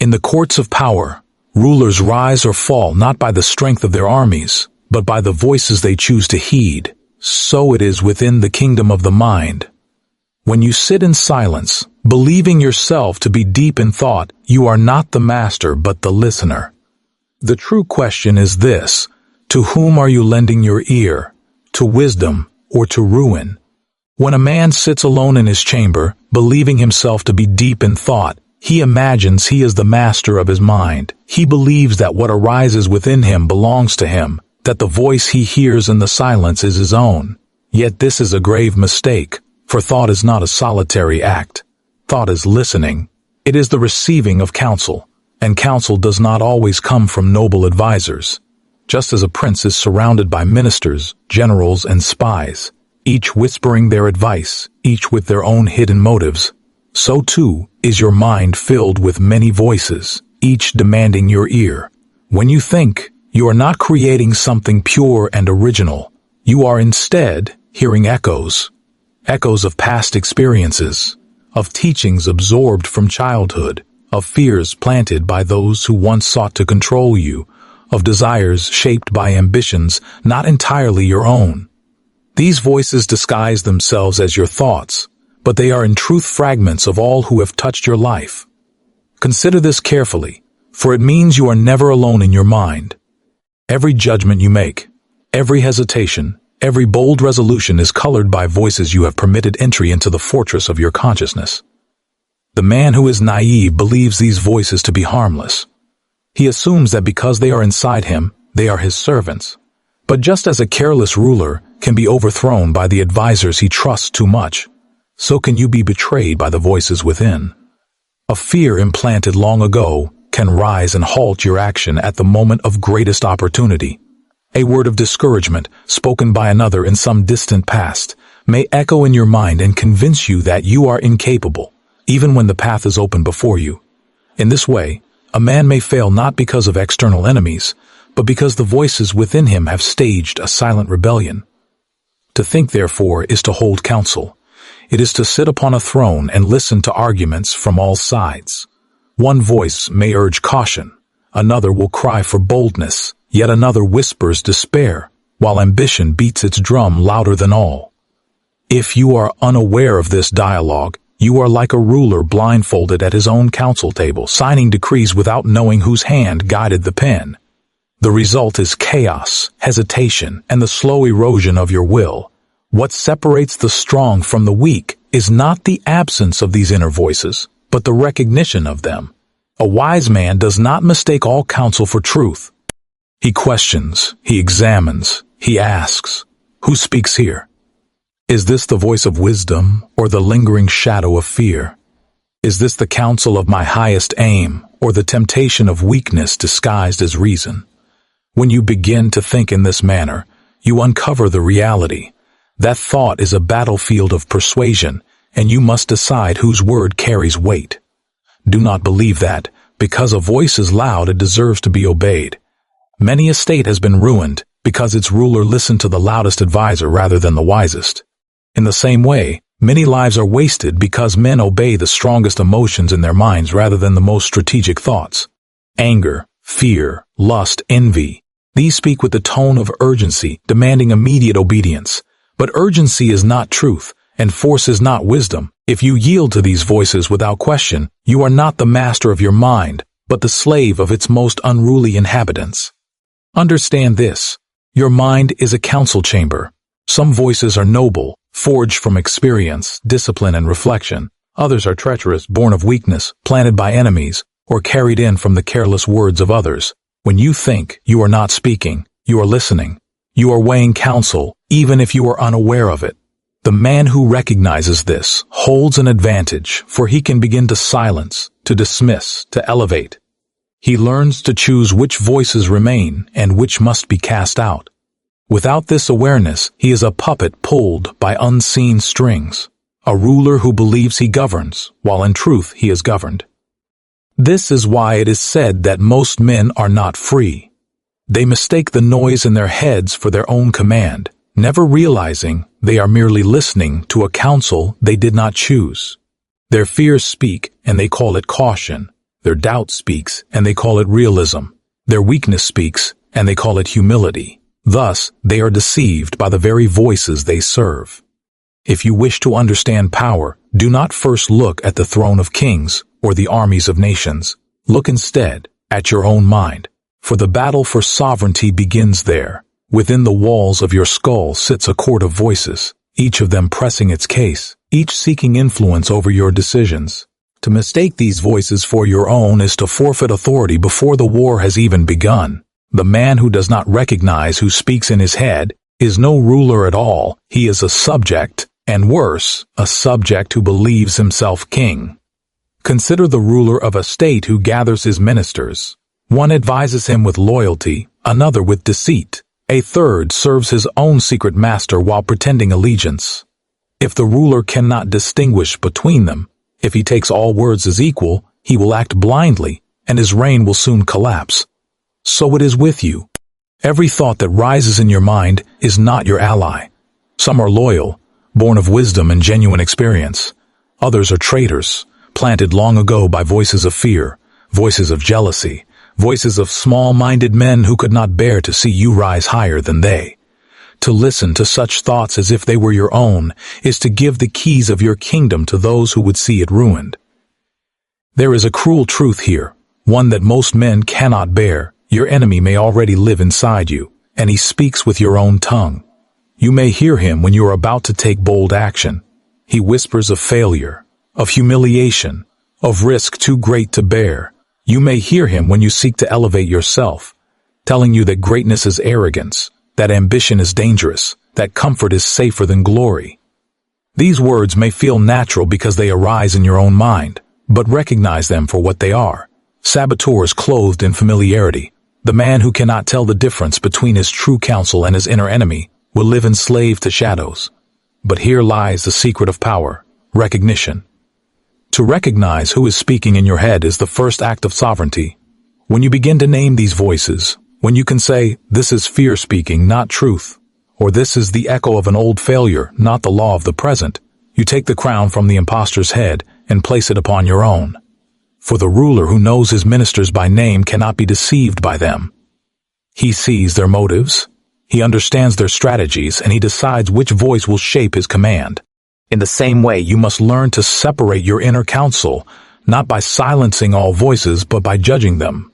In the courts of power, rulers rise or fall not by the strength of their armies, but by the voices they choose to heed. So it is within the kingdom of the mind. When you sit in silence, believing yourself to be deep in thought, you are not the master but the listener. The true question is this: to whom are you lending your ear? To wisdom or to ruin? When a man sits alone in his chamber, believing himself to be deep in thought, he imagines he is the master of his mind. He believes that what arises within him belongs to him, that the voice he hears in the silence is his own. Yet this is a grave mistake, for thought is not a solitary act. Thought is listening. It is the receiving of counsel, and counsel does not always come from noble advisers. Just as a prince is surrounded by ministers, generals, and spies, each whispering their advice, each with their own hidden motives, so too is your mind filled with many voices, each demanding your ear. When you think, you are not creating something pure and original. You are instead hearing echoes of past experiences, of teachings absorbed from childhood, of fears planted by those who once sought to control you, of desires shaped by ambitions not entirely your own. These voices disguise themselves as your thoughts, but they are in truth fragments of all who have touched your life. Consider this carefully, for it means you are never alone in your mind. Every judgment you make, every hesitation, every bold resolution is colored by voices you have permitted entry into the fortress of your consciousness. The man who is naive believes these voices to be harmless. He assumes that because they are inside him, they are his servants. But just as a careless ruler can be overthrown by the advisers he trusts too much, so can you be betrayed by the voices within. A fear implanted long ago can rise and halt your action at the moment of greatest opportunity. A word of discouragement, spoken by another in some distant past, may echo in your mind and convince you that you are incapable, even when the path is open before you. In this way, a man may fail not because of external enemies, but because the voices within him have staged a silent rebellion. To think, therefore, is to hold counsel. It is to sit upon a throne and listen to arguments from all sides. One voice may urge caution, another will cry for boldness, yet another whispers despair, while ambition beats its drum louder than all. If you are unaware of this dialogue, you are like a ruler blindfolded at his own council table, signing decrees without knowing whose hand guided the pen. The result is chaos, hesitation, and the slow erosion of your will. What separates the strong from the weak is not the absence of these inner voices, but the recognition of them. A wise man does not mistake all counsel for truth. He questions, he examines, he asks, who speaks here? Is this the voice of wisdom or the lingering shadow of fear? Is this the counsel of my highest aim or the temptation of weakness disguised as reason? When you begin to think in this manner, you uncover the reality. That thought is a battlefield of persuasion, and you must decide whose word carries weight. Do not believe that, because a voice is loud, it deserves to be obeyed. Many a state has been ruined because its ruler listened to the loudest advisor rather than the wisest. In the same way, many lives are wasted because men obey the strongest emotions in their minds rather than the most strategic thoughts. Anger, fear, lust, envy. These speak with the tone of urgency, demanding immediate obedience. But urgency is not truth, and force is not wisdom. If you yield to these voices without question, you are not the master of your mind, but the slave of its most unruly inhabitants. Understand this. Your mind is a council chamber. Some voices are noble, forged from experience, discipline, and reflection. Others are treacherous, born of weakness, planted by enemies, or carried in from the careless words of others. When you think, you are not speaking, you are listening. You are weighing counsel, even if you are unaware of it. The man who recognizes this holds an advantage, for he can begin to silence, to dismiss, to elevate. He learns to choose which voices remain and which must be cast out. Without this awareness, he is a puppet pulled by unseen strings, a ruler who believes he governs, while in truth he is governed. This is why it is said that most men are not free. They mistake the noise in their heads for their own command, never realizing they are merely listening to a counsel they did not choose. Their fears speak, and they call it caution. Their doubt speaks, and they call it realism. Their weakness speaks, and they call it humility. Thus, they are deceived by the very voices they serve. If you wish to understand power, do not first look at the throne of kings or the armies of nations. Look instead at your own mind, for the battle for sovereignty begins there. Within the walls of your skull sits a court of voices, each of them pressing its case, each seeking influence over your decisions. To mistake these voices for your own is to forfeit authority before the war has even begun. The man who does not recognize who speaks in his head is no ruler at all. He is a subject, and worse, a subject who believes himself king. Consider the ruler of a state who gathers his ministers. One advises him with loyalty, another with deceit. A third serves his own secret master while pretending allegiance. If the ruler cannot distinguish between them, if he takes all words as equal, he will act blindly, and his reign will soon collapse. So it is with you. Every thought that rises in your mind is not your ally. Some are loyal, born of wisdom and genuine experience. Others are traitors, planted long ago by voices of fear, voices of jealousy, voices of small-minded men who could not bear to see you rise higher than they. To listen to such thoughts as if they were your own is to give the keys of your kingdom to those who would see it ruined. There is a cruel truth here, one that most men cannot bear. Your enemy may already live inside you, and he speaks with your own tongue. You may hear him when you are about to take bold action. He whispers of failure, of humiliation, of risk too great to bear. You may hear him when you seek to elevate yourself, telling you that greatness is arrogance, that ambition is dangerous, that comfort is safer than glory. These words may feel natural because they arise in your own mind, but recognize them for what they are. Saboteurs clothed in familiarity. The man who cannot tell the difference between his true counsel and his inner enemy will live enslaved to shadows. But here lies the secret of power, recognition. To recognize who is speaking in your head is the first act of sovereignty. When you begin to name these voices, when you can say, this is fear speaking, not truth, or this is the echo of an old failure, not the law of the present, you take the crown from the impostor's head and place it upon your own. For the ruler who knows his ministers by name cannot be deceived by them. He sees their motives, he understands their strategies, and he decides which voice will shape his command. In the same way, you must learn to separate your inner counsel, not by silencing all voices, but by judging them.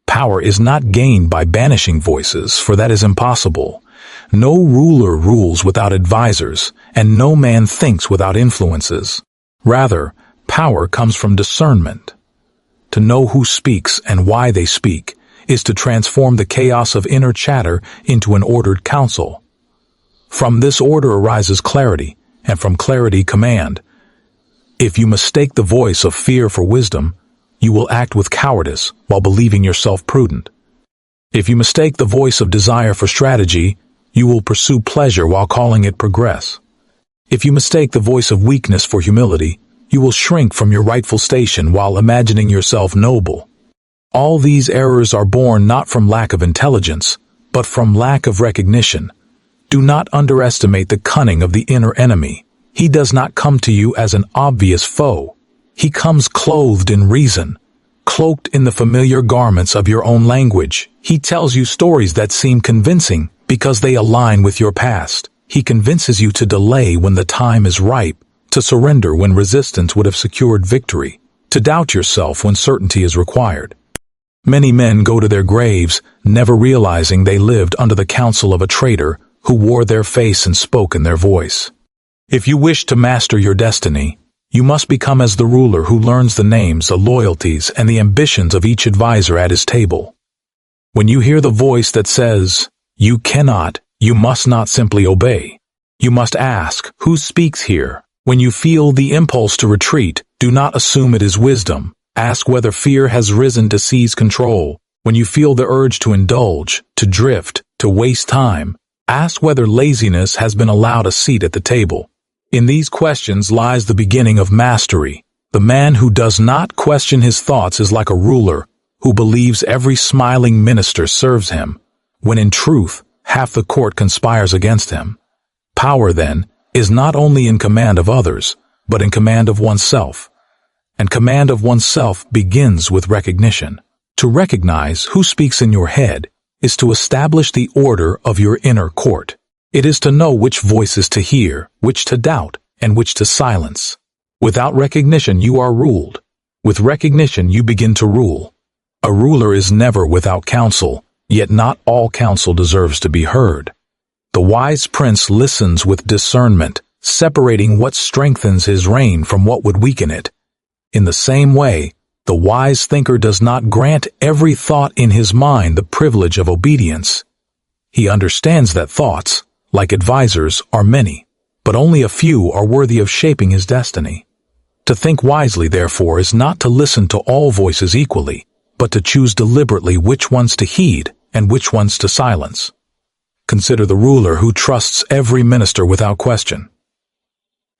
Power is not gained by banishing voices, for that is impossible. No ruler rules without advisors, and no man thinks without influences. Rather, power comes from discernment. To know who speaks and why they speak is to transform the chaos of inner chatter into an ordered counsel. From this order arises clarity, and from clarity command. If you mistake the voice of fear for wisdom, you will act with cowardice while believing yourself prudent. If you mistake the voice of desire for strategy, you will pursue pleasure while calling it progress. If you mistake the voice of weakness for humility, you will shrink from your rightful station while imagining yourself noble. All these errors are born not from lack of intelligence, but from lack of recognition. Do not underestimate the cunning of the inner enemy. He does not come to you as an obvious foe. He comes clothed in reason, cloaked in the familiar garments of your own language. He tells you stories that seem convincing because they align with your past. He convinces you to delay when the time is ripe, to surrender when resistance would have secured victory, to doubt yourself when certainty is required. Many men go to their graves, never realizing they lived under the counsel of a traitor who wore their face and spoke in their voice. If you wish to master your destiny, you must become as the ruler who learns the names, the loyalties, and the ambitions of each advisor at his table. When you hear the voice that says, "You cannot," you must not simply obey. You must ask, "Who speaks here?" When you feel the impulse to retreat, do not assume it is wisdom. Ask whether fear has risen to seize control. When you feel the urge to indulge, to drift, to waste time, ask whether laziness has been allowed a seat at the table. In these questions lies the beginning of mastery. The man who does not question his thoughts is like a ruler who believes every smiling minister serves him, when in truth, half the court conspires against him. Power, then, is not only in command of others, but in command of oneself. and command of oneself begins with recognition. To recognize who speaks in your head is to establish the order of your inner court. It is to know which voices to hear, which to doubt, and which to silence. Without recognition, you are ruled. With recognition, you begin to rule. A ruler is never without counsel, yet not all counsel deserves to be heard. The wise prince listens with discernment, separating what strengthens his reign from what would weaken it. In the same way, the wise thinker does not grant every thought in his mind the privilege of obedience. He understands that thoughts, like advisors, are many, but only a few are worthy of shaping his destiny. To think wisely, therefore, is not to listen to all voices equally, but to choose deliberately which ones to heed and which ones to silence. Consider the ruler who trusts every minister without question.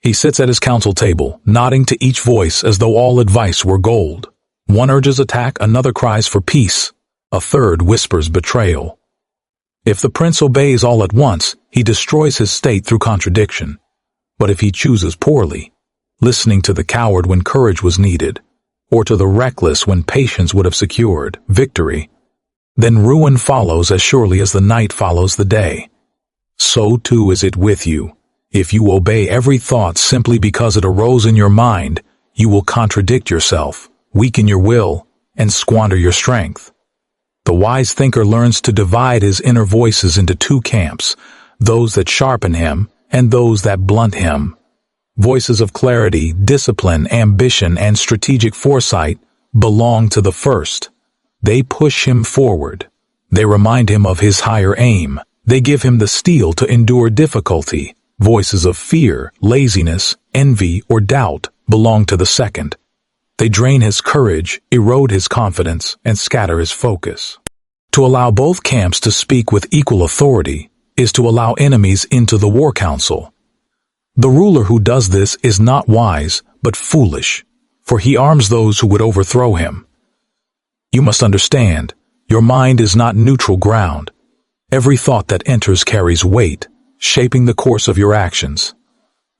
He sits at his council table, nodding to each voice as though all advice were gold. One urges attack, another cries for peace, a third whispers betrayal. If the prince obeys all at once, he destroys his state through contradiction. But if he chooses poorly, listening to the coward when courage was needed, or to the reckless when patience would have secured victory, then ruin follows as surely as the night follows the day. So too is it with you. If you obey every thought simply because it arose in your mind, you will contradict yourself, weaken your will, and squander your strength. The wise thinker learns to divide his inner voices into two camps, those that sharpen him and those that blunt him. Voices of clarity, discipline, ambition, and strategic foresight belong to the first. They push him forward. They remind him of his higher aim. They give him the steel to endure difficulty. Voices of fear, laziness, envy, or doubt belong to the second. They drain his courage, erode his confidence, and scatter his focus. To allow both camps to speak with equal authority is to allow enemies into the war council. The ruler who does this is not wise, but foolish, for he arms those who would overthrow him. You must understand, your mind is not neutral ground. Every thought that enters carries weight, shaping the course of your actions.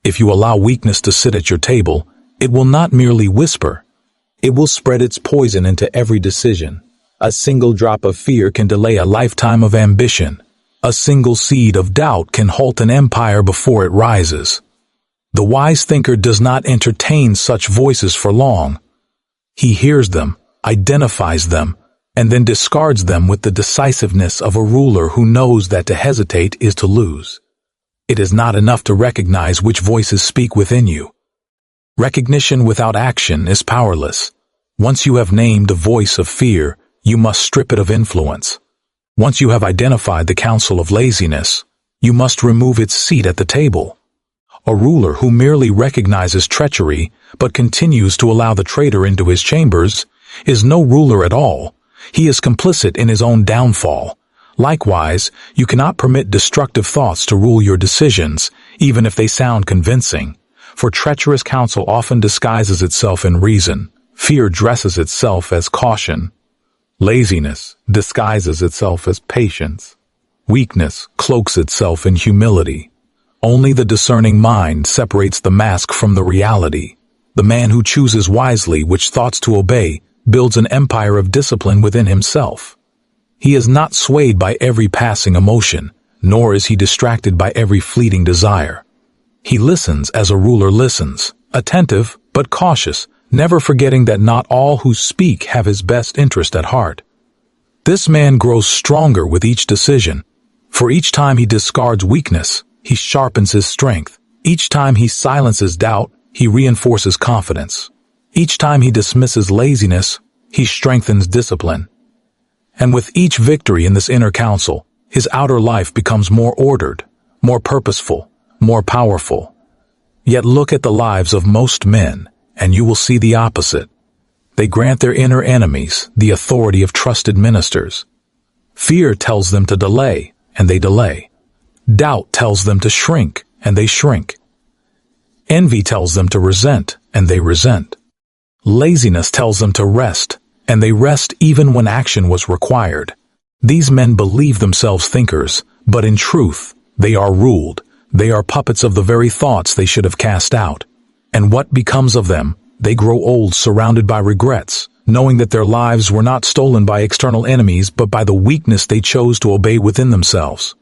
If you allow weakness to sit at your table, it will not merely whisper. It will spread its poison into every decision. A single drop of fear can delay a lifetime of ambition. A single seed of doubt can halt an empire before it rises. The wise thinker does not entertain such voices for long. He hears them, identifies them, and then discards them with the decisiveness of a ruler who knows that to hesitate is to lose. It is not enough to recognize which voices speak within you. Recognition without action is powerless. Once you have named the voice of fear, you must strip it of influence. Once you have identified the counsel of laziness, you must remove its seat at the table. A ruler who merely recognizes treachery but continues to allow the traitor into his chambers is no ruler at all. He is complicit in his own downfall. Likewise, you cannot permit destructive thoughts to rule your decisions, even if they sound convincing, for treacherous counsel often disguises itself in reason. Fear dresses itself as caution. Laziness disguises itself as patience. Weakness cloaks itself in humility. Only the discerning mind separates the mask from the reality. The man who chooses wisely which thoughts to obey builds an empire of discipline within himself. He is not swayed by every passing emotion, nor is he distracted by every fleeting desire. He listens as a ruler listens, attentive but cautious, never forgetting that not all who speak have his best interest at heart. This man grows stronger with each decision. For each time he discards weakness, he sharpens his strength. Each time he silences doubt, he reinforces confidence. Each time he dismisses laziness, he strengthens discipline. And with each victory in this inner council, his outer life becomes more ordered, more purposeful, more powerful. Yet look at the lives of most men, and you will see the opposite. They grant their inner enemies the authority of trusted ministers. Fear tells them to delay, and they delay. Doubt tells them to shrink, and they shrink. Envy tells them to resent, and they resent. Laziness tells them to rest, and they rest even when action was required. These men believe themselves thinkers, but in truth, they are ruled. They are puppets of the very thoughts they should have cast out. And what becomes of them They grow old surrounded by regrets, knowing that their lives were not stolen by external enemies but by the weakness they chose to obey within themselves.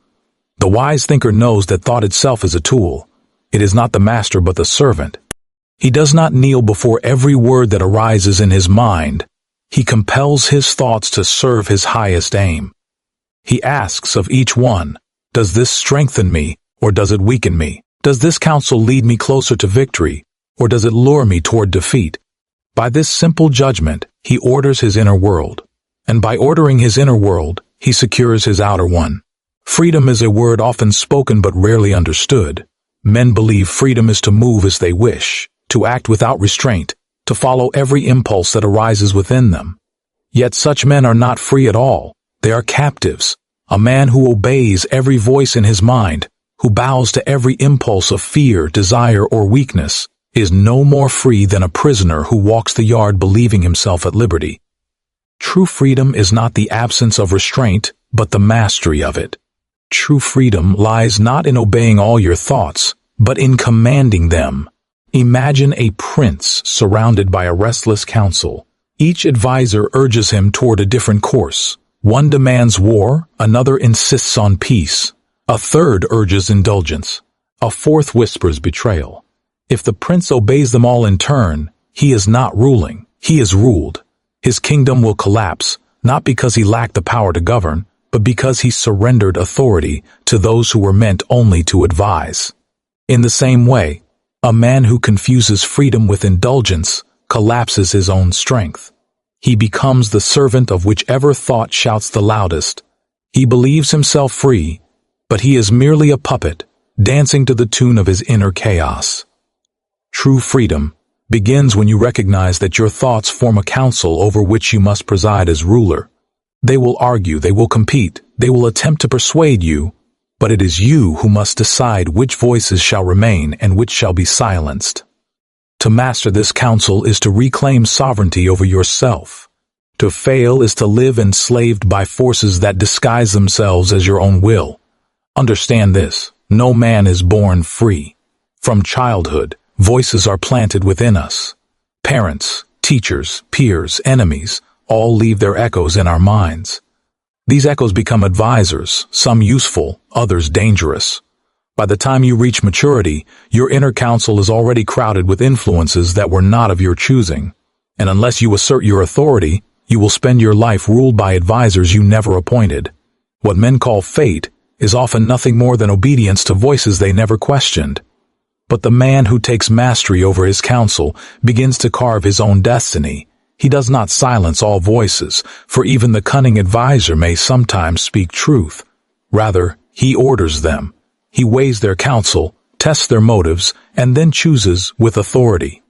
The wise thinker knows that thought itself is a tool. It is not the master but the servant. He does not kneel before every word that arises in his mind. He compels his thoughts to serve his highest aim. He asks of each one, does this strengthen me, or does it weaken me? Does this counsel lead me closer to victory, or does it lure me toward defeat? By this simple judgment, he orders his inner world. And by ordering his inner world, he secures his outer one. Freedom is a word often spoken but rarely understood. Men believe freedom is to move as they wish, to act without restraint, to follow every impulse that arises within them. Yet such men are not free at all. They are captives. A man who obeys every voice in his mind, who bows to every impulse of fear, desire, or weakness, is no more free than a prisoner who walks the yard believing himself at liberty. True freedom is not the absence of restraint, but the mastery of it. True freedom lies not in obeying all your thoughts, but in commanding them. Imagine a prince surrounded by a restless council. Each advisor urges him toward a different course. One demands war, another insists on peace. A third urges indulgence. A fourth whispers betrayal. If the prince obeys them all in turn, he is not ruling, he is ruled. His kingdom will collapse, not because he lacked the power to govern, but because he surrendered authority to those who were meant only to advise. In the same way, a man who confuses freedom with indulgence collapses his own strength. He becomes the servant of whichever thought shouts the loudest. He believes himself free, but he is merely a puppet, dancing to the tune of his inner chaos. True freedom begins when you recognize that your thoughts form a council over which you must preside as ruler. They will argue, they will compete, they will attempt to persuade you, but it is you who must decide which voices shall remain and which shall be silenced. To master this council is to reclaim sovereignty over yourself. To fail is to live enslaved by forces that disguise themselves as your own will. Understand this, no man is born free. From childhood, voices are planted within us. Parents, teachers, peers, enemies, all leave their echoes in our minds. These echoes become advisors, some useful, others dangerous. By the time you reach maturity, your inner council is already crowded with influences that were not of your choosing. And unless you assert your authority, you will spend your life ruled by advisors you never appointed. What men call fate is often nothing more than obedience to voices they never questioned. But the man who takes mastery over his counsel begins to carve his own destiny. He does not silence all voices, for even the cunning advisor may sometimes speak truth. Rather, he orders them. He weighs their counsel, tests their motives, and then chooses with authority.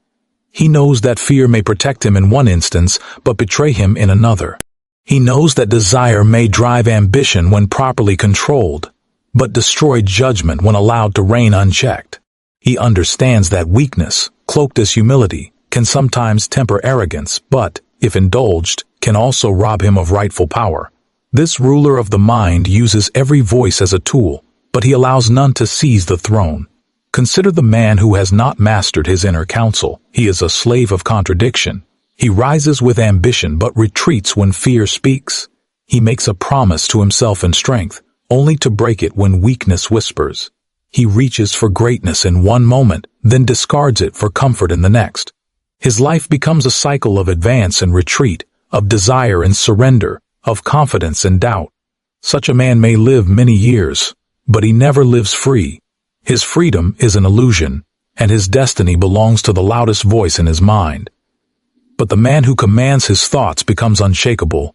He knows that fear may protect him in one instance, but betray him in another. He knows that desire may drive ambition when properly controlled, but destroy judgment when allowed to reign unchecked. He understands that weakness, cloaked as humility, can sometimes temper arrogance, but, if indulged, can also rob him of rightful power. This ruler of the mind uses every voice as a tool, but he allows none to seize the throne. Consider the man who has not mastered his inner counsel. He is a slave of contradiction. He rises with ambition but retreats when fear speaks. He makes a promise to himself in strength, only to break it when weakness whispers. He reaches for greatness in one moment, then discards it for comfort in the next. His life becomes a cycle of advance and retreat, of desire and surrender, of confidence and doubt. Such a man may live many years, but he never lives free. His freedom is an illusion, and his destiny belongs to the loudest voice in his mind. But the man who commands his thoughts becomes unshakable.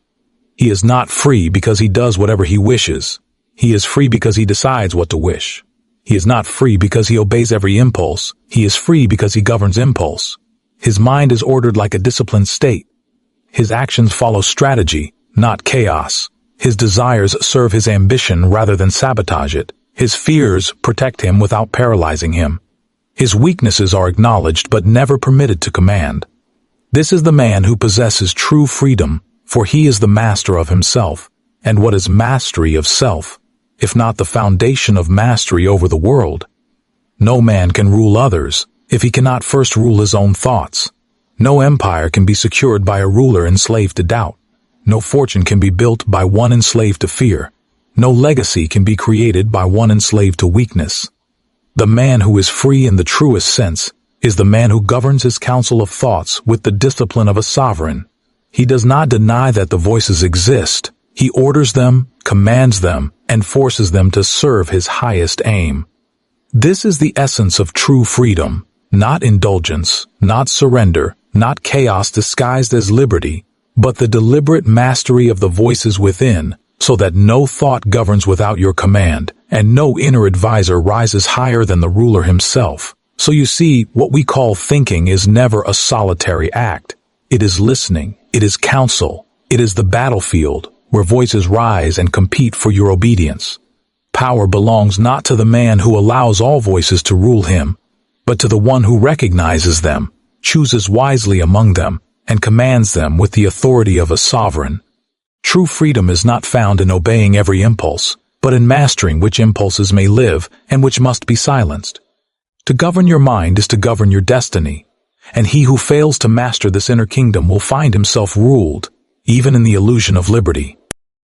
He is not free because he does whatever he wishes. He is free because he decides what to wish. He is not free because he obeys every impulse. He is free because he governs impulse. His mind is ordered like a disciplined state. His actions follow strategy, not chaos. His desires serve his ambition rather than sabotage it. His fears protect him without paralyzing him. His weaknesses are acknowledged but never permitted to command. This is the man who possesses true freedom, for he is the master of himself. And what is mastery of self, if not the foundation of mastery over the world? No man can rule others if he cannot first rule his own thoughts. No empire can be secured by a ruler enslaved to doubt. No fortune can be built by one enslaved to fear. No legacy can be created by one enslaved to weakness. The man who is free in the truest sense is the man who governs his council of thoughts with the discipline of a sovereign. He does not deny that the voices exist. He orders them, commands them, and forces them to serve his highest aim. This is the essence of true freedom, not indulgence, not surrender, not chaos disguised as liberty, but the deliberate mastery of the voices within, so that no thought governs without your command, and no inner advisor rises higher than the ruler himself. So you see, what we call thinking is never a solitary act. It is listening, it is counsel, it is the battlefield, where voices rise and compete for your obedience. Power belongs not to the man who allows all voices to rule him, but to the one who recognizes them, chooses wisely among them, and commands them with the authority of a sovereign. True freedom is not found in obeying every impulse, but in mastering which impulses may live and which must be silenced. To govern your mind is to govern your destiny, and he who fails to master this inner kingdom will find himself ruled, even in the illusion of liberty.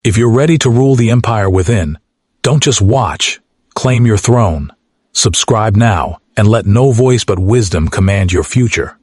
If you're ready to rule the empire within, don't just watch, claim your throne. Subscribe now, and let no voice but wisdom command your future.